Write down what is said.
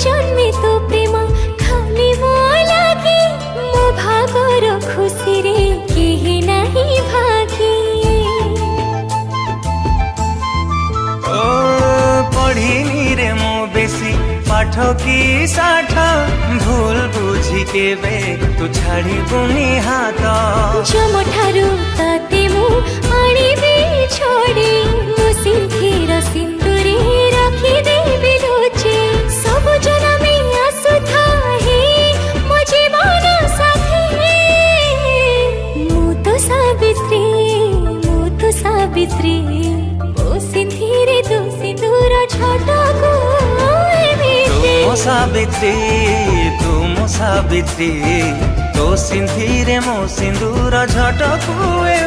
जन्मे तो प्रेम खाली मो लागे मो भागर खुशी रे केही नहीं भागी। ओ पढ़िनी रे मो बेसी पाठ की साठ भूल बुझी केबे तू छाड़ी बुनी हाथ जम ठारू ताते मु आनिबे छोड़ी मु सिंथीर सिंदूरे रखी देबे लुचे सब जनमे आसु थाहे मो जीवन साथी। मु तो सावित्री ओ सिंथीरे तू सिंदूर छटको तुम सावित्री तो सिंधीरे मो सिंदूर झटकुए।